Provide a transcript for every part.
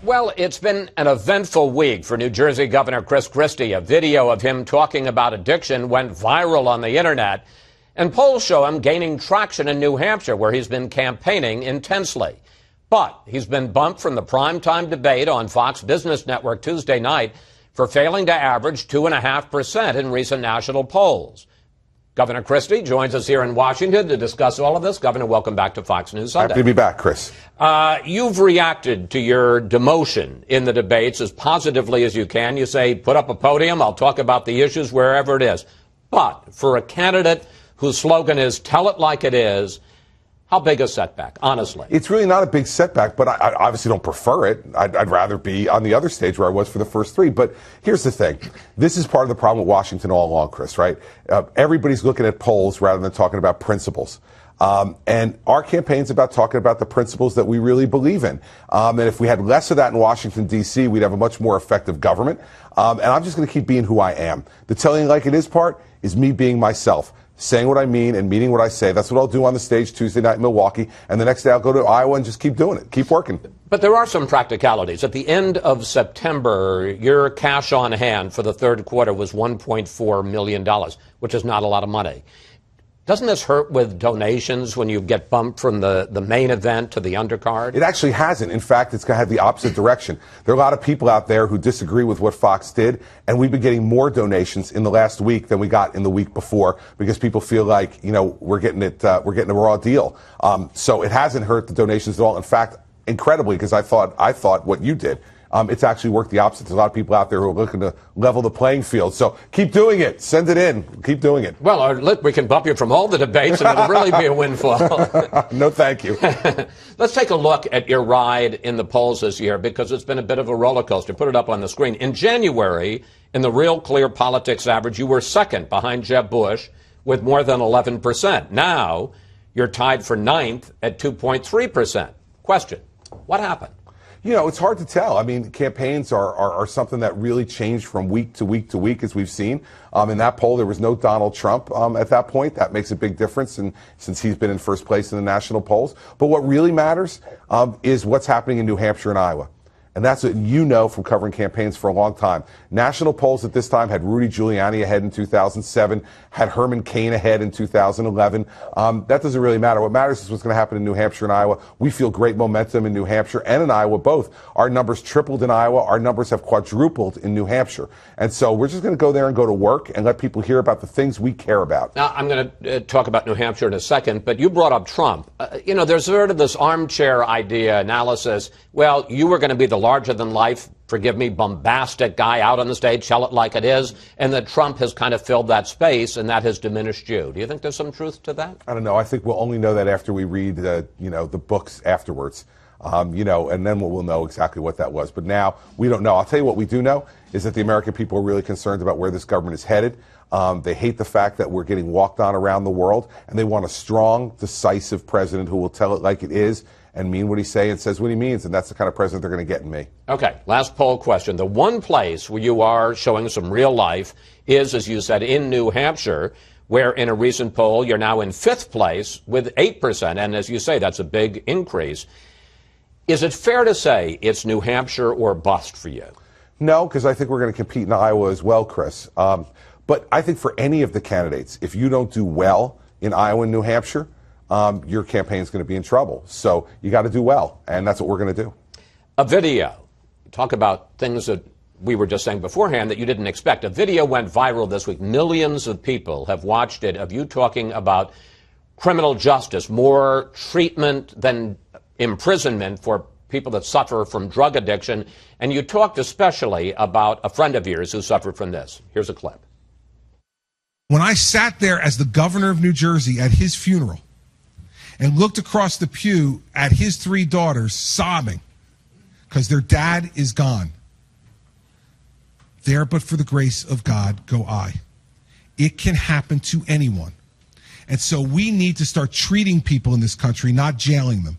Well, it's been an eventful week for New Jersey Governor Chris Christie. A video of him talking about addiction went viral on the internet, and polls show him gaining traction in New Hampshire, where he's been campaigning intensely. But he's been bumped from the primetime debate on Fox Business Network Tuesday night for failing to average 2.5% in recent national polls. Governor Christie joins us here in Washington to discuss all of this. Governor, welcome back to Fox News Sunday. Happy to be back, Chris. You've reacted to your demotion in the debates as positively as you can. You say, put up a podium, I'll talk about the issues wherever it is. But for a candidate whose slogan is tell it like it is, how big a setback, honestly? It's really not a big setback, but I obviously don't prefer it. I'd rather be on the other stage where I was for the first three. But here's the thing. This is part of the problem with Washington all along, Chris, right? Everybody's looking at polls rather than talking about principles. And our campaign's about talking about the principles that we really believe in. And if we had less of that in Washington, D.C., we'd have a much more effective government. And I'm just going to keep being who I am. The telling like it is part is me being myself, saying what I mean and meaning what I say. That's what I'll do on the stage Tuesday night in Milwaukee. And the next day I'll go to Iowa and just keep doing it, keep working. But there are some practicalities. At the end of September, your cash on hand for the third quarter was $1.4 million, which is not a lot of money. Doesn't this hurt with donations when you get bumped from the main event to the undercard? It actually hasn't. In fact, it's going to have the opposite direction. There are a lot of people out there who disagree with what Fox did, and we've been getting more donations in the last week than we got in the week before because people feel like, you know, we're getting a raw deal. So it hasn't hurt the donations at all. In fact, incredibly, because I thought what you did. It's actually worked the opposite. There's a lot of people out there who are looking to level the playing field. So keep doing it. Send it in. Keep doing it. Well, look, we can bump you from all the debates, and it'll really be a windfall. No, thank you. Let's take a look at your ride in the polls this year, because it's been a bit of a roller coaster. Put it up on the screen. In January, in the Real Clear Politics average, you were second behind Jeb Bush with more than 11%. Now, you're tied for ninth at 2.3%. Question, what happened? You know, it's hard to tell. I mean, campaigns are something that really changed from week to week to week, as we've seen. In that poll, there was no Donald Trump at that point. That makes a big difference, and since he's been in first place in the national polls. But what really matters is what's happening in New Hampshire and Iowa. And that's what you know from covering campaigns for a long time. National polls at this time had Rudy Giuliani ahead in 2007, had Herman Cain ahead in 2011. That doesn't really matter. What matters is what's going to happen in New Hampshire and Iowa. We feel great momentum in New Hampshire and in Iowa both. Our numbers tripled in Iowa. Our numbers have quadrupled in New Hampshire. And so we're just going to go there and go to work and let people hear about the things we care about. Now, I'm going to talk about New Hampshire in a second, but you brought up Trump. You know, there's sort of this armchair idea analysis. Well, you were going to be the larger-than-life, forgive me, bombastic guy out on the stage, tell it like it is, and that Trump has kind of filled that space, and that has diminished you. Do you think there's some truth to that? I don't know. I think we'll only know that after we read, the books afterwards, and then we'll know exactly what that was. But now we don't know. I'll tell you what we do know is that the American people are really concerned about where this government is headed. They hate the fact that we're getting walked on around the world, and they want a strong, decisive president who will tell it like it is and mean what he says and says what he means, and that's the kind of president they're going to get in me. Okay, last poll question. The one place where you are showing some real life is, as you said, in New Hampshire, where in a recent poll you're now in fifth place with 8%, and as you say, that's a big increase. Is it fair to say it's New Hampshire or bust for you? No, because I think we're going to compete in Iowa as well, Chris. But I think for any of the candidates, if you don't do well in Iowa and New Hampshire, your campaign's going to be in trouble. So you got to do well, and that's what we're going to do. A video. Talk about things that we were just saying beforehand that you didn't expect. A video went viral this week. Millions of people have watched it, of you talking about criminal justice, more treatment than imprisonment for people that suffer from drug addiction. And you talked especially about a friend of yours who suffered from this. Here's a clip. When I sat there as the governor of New Jersey at his funeral and looked across the pew at his three daughters sobbing because their dad is gone, there but for the grace of God go I. It can happen to anyone. And so we need to start treating people in this country, not jailing them.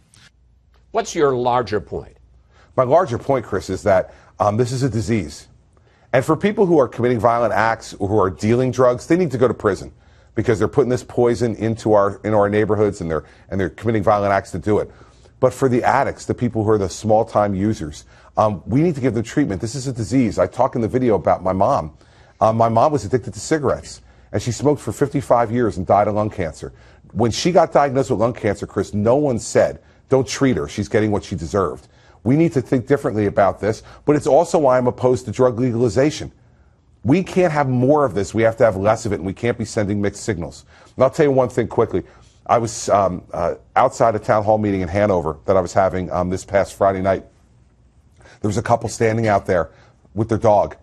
What's your larger point? My larger point, Chris, is that this is a disease. And for people who are committing violent acts or who are dealing drugs, they need to go to prison because they're putting this poison into our neighborhoods and they're committing violent acts to do it. But for the addicts, the people who are the small-time users, we need to give them treatment. This is a disease. I talk in the video about my mom. My mom was addicted to cigarettes, and she smoked for 55 years and died of lung cancer. When she got diagnosed with lung cancer, Chris, no one said, don't treat her. She's getting what she deserved. We need to think differently about this, but it's also why I'm opposed to drug legalization. We can't have more of this. We have to have less of it, and we can't be sending mixed signals. And I'll tell you one thing quickly. I was outside a town hall meeting in Hanover that I was having this past Friday night. There was a couple standing out there with their dog.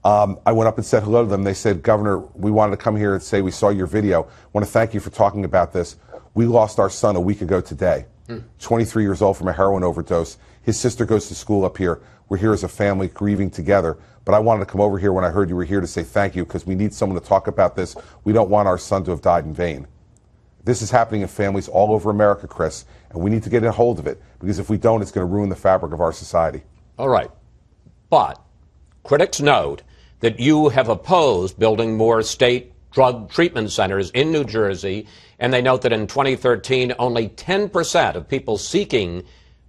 I went up and said hello to them. They said, Governor, we wanted to come here and say we saw your video. I want to thank you for talking about this. We lost our son a week ago today, 23 years old from a heroin overdose. His sister goes to school up here. We're here as a family grieving together. But I wanted to come over here when I heard you were here to say thank you because we need someone to talk about this. We don't want our son to have died in vain. This is happening in families all over America, Chris, and we need to get a hold of it because if we don't, it's going to ruin the fabric of our society. All right. But critics note that you have opposed building more state drug treatment centers in New Jersey, and they note that in 2013, only 10% of people seeking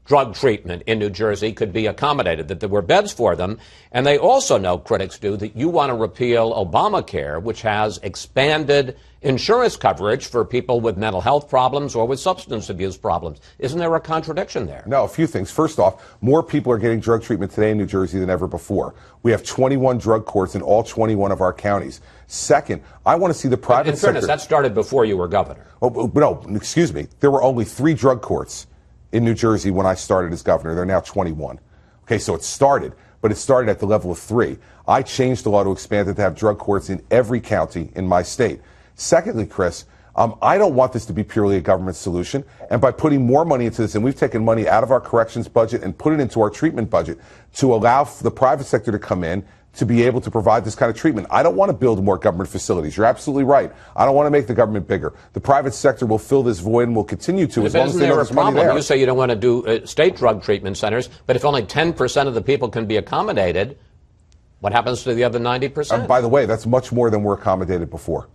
drug treatment in New Jersey could be accommodated, that there were beds for them. And they also know, critics do, that you want to repeal Obamacare, which has expanded insurance coverage for people with mental health problems or with substance abuse problems. Isn't there a contradiction there? No, a few things. First off, more people are getting drug treatment today in New Jersey than ever before. We have 21 drug courts in all 21 of our counties. Second, I want to see the private sector. In fairness, that started before you were governor. Oh, no, excuse me. There were only 3 drug courts in New Jersey when I started as governor. They're now 21. Okay, so it started, but it started at the level of 3. I changed the law to expand it to have drug courts in every county in my state. Secondly, Chris, I don't want this to be purely a government solution. And by putting more money into this, and we've taken money out of our corrections budget and put it into our treatment budget to allow the private sector to come in to be able to provide this kind of treatment. I don't want to build more government facilities. You're absolutely right. I don't want to make the government bigger. The private sector will fill this void and will continue to as long as they know there's money there. You say you don't want to do state drug treatment centers, but if only 10% of the people can be accommodated, what happens to the other 90%? By the way, that's much more than were accommodated before.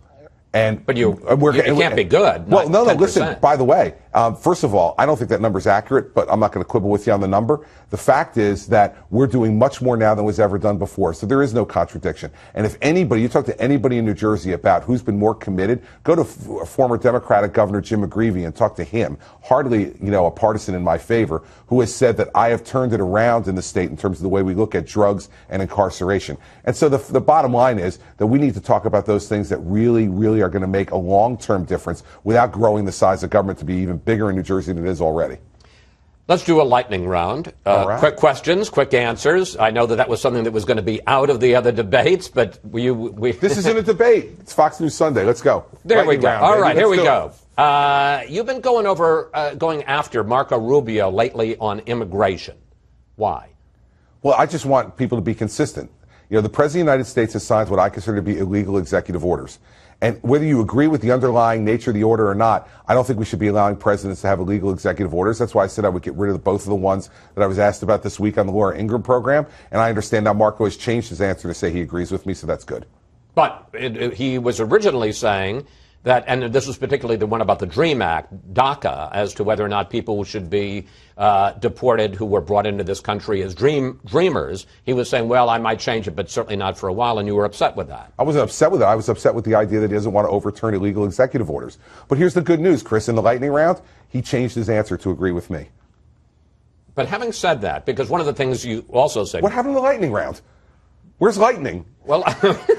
But you can't be good. Well, no, 10%. Listen, by the way, first of all, I don't think that number's accurate, but I'm not going to quibble with you on the number. The fact is that we're doing much more now than was ever done before, so there is no contradiction. And if anybody, you talk to anybody in New Jersey about who's been more committed, go to former Democratic Governor Jim McGreevey and talk to him, hardly, a partisan in my favor, who has said that I have turned it around in the state in terms of the way we look at drugs and incarceration. And so the bottom line is that we need to talk about those things that really, really are going to make a long-term difference without growing the size of government to be even bigger in New Jersey than it is already. Let's do a lightning round. Right. Quick questions, quick answers. I know that was something that was going to be out of the other debates, but This isn't a debate. It's Fox News Sunday. Let's go. There we go. Round, all right, here we go. You've been going after Marco Rubio lately on immigration. Why? Well, I just want people to be consistent. The President of the United States has signed what I consider to be illegal executive orders. And whether you agree with the underlying nature of the order or not, I don't think we should be allowing presidents to have illegal executive orders. That's why I said I would get rid of both of the ones that I was asked about this week on the Laura Ingraham program. And I understand now Marco has changed his answer to say he agrees with me, so that's good. But he was originally saying that, and this was particularly the one about the DREAM Act, DACA, as to whether or not people should be deported who were brought into this country as dreamers. He was saying, well, I might change it, but certainly not for a while, and you were upset with that. I wasn't upset with it. I was upset with the idea that he doesn't want to overturn illegal executive orders. But here's the good news, Chris. In the lightning round, he changed his answer to agree with me. But having said that, because one of the things you also said... What happened in the lightning round? Where's lightning? Well,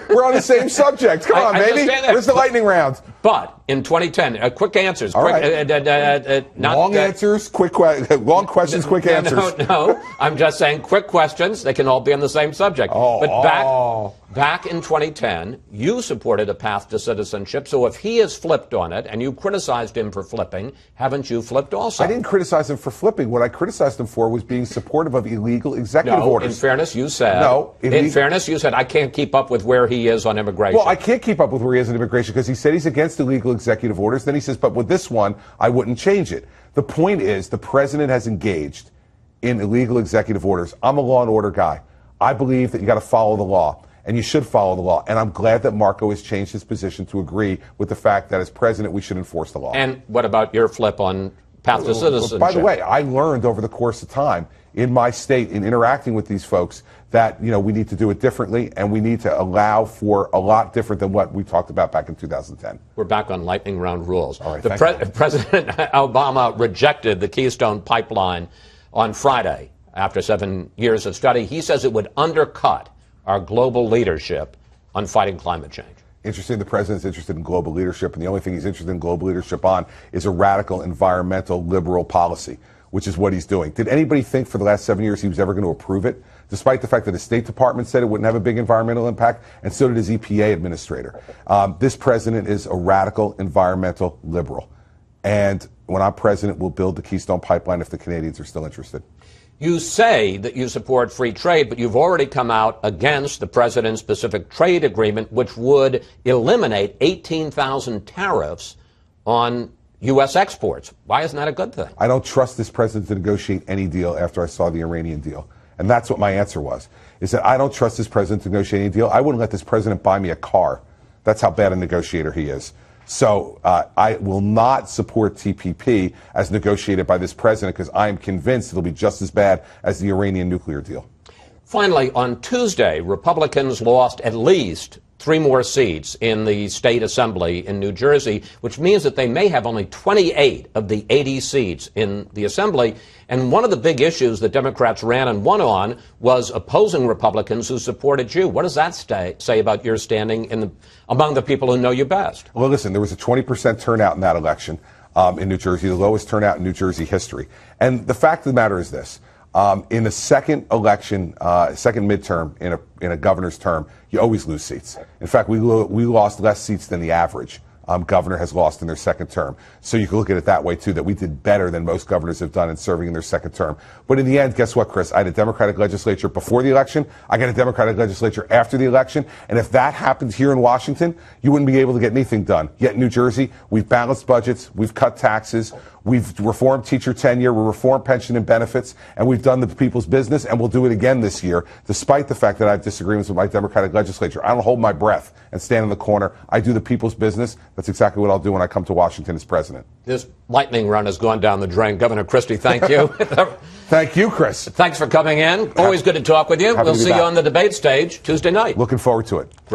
we're on the same subject. Come on, baby. Where's the lightning round? But in 2010, quick answers. All right. Long answers, long questions, quick answers. No. I'm just saying quick questions. They can all be on the same subject. Back in 2010, you supported a path to citizenship. So if he has flipped on it, and you criticized him for flipping, haven't you flipped also? I didn't criticize him for flipping. What I criticized him for was being supportive of illegal executive orders. In fairness, you said. I can't keep up with where he is on immigration. Well, I can't keep up with where he is on immigration because he said he's against illegal executive orders. Then he says, but with this one, I wouldn't change it. The point is, the president has engaged in illegal executive orders. I'm a law and order guy. I believe that you got to follow the law, and you should follow the law. And I'm glad that Marco has changed his position to agree with the fact that as president, we should enforce the law. And what about your flip on path to citizenship. By the way, I learned over the course of time in my state, in interacting with these folks, that we need to do it differently, and we need to allow for a lot different than what we talked about back in 2010. We're back on lightning round rules. All right, President Obama rejected the Keystone Pipeline on Friday after 7 years of study. He says it would undercut our global leadership on fighting climate change. Interesting. The president's interested in global leadership, and the only thing he's interested in global leadership on is a radical environmental liberal policy, which is what he's doing. Did anybody think for the last 7 years he was ever going to approve it, despite the fact that his State Department said it wouldn't have a big environmental impact, and so did his EPA administrator? This president is a radical environmental liberal. And when I'm president, we'll build the Keystone Pipeline if the Canadians are still interested. You say that you support free trade, but you've already come out against the president's Pacific Trade Agreement, which would eliminate 18,000 tariffs on U.S. exports. Why isn't that a good thing? I don't trust this president to negotiate any deal after I saw the Iranian deal. And that's what my answer was, is that I don't trust this president to negotiate any deal. I wouldn't let this president buy me a car. That's how bad a negotiator he is. So I will not support TPP as negotiated by this president, because I am convinced it'll be just as bad as the Iranian nuclear deal. Finally, on Tuesday, Republicans lost at least 3 more seats in the state assembly in New Jersey, which means that they may have only 28 of the 80 seats in the assembly. And one of the big issues that Democrats ran and won on was opposing Republicans who supported you. What does that say about your standing among the people who know you best? Well, listen, there was a 20% turnout in that election in New Jersey, the lowest turnout in New Jersey history. And the fact of the matter is this. In the second election, second midterm in a governor's term, you always lose seats. In fact, we lost less seats than the average governor has lost in their second term. So you can look at it that way, too, that we did better than most governors have done in serving in their second term. But in the end, guess what, Chris? I had a Democratic legislature before the election. I got a Democratic legislature after the election. And if that happened here in Washington, you wouldn't be able to get anything done. Yet in New Jersey, we've balanced budgets, we've cut taxes, we've reformed teacher tenure, we reformed pension and benefits, and we've done the people's business, and we'll do it again this year, despite the fact that I have disagreements with my Democratic legislature. I don't hold my breath and stand in the corner. I do the people's business. That's exactly what I'll do when I come to Washington as president. This lightning run has gone down the drain. Governor Christie, thank you. Thank you, Chris. Thanks for coming in. Always good to talk with you. We'll see you on the debate stage Tuesday night. Looking forward to it. Great.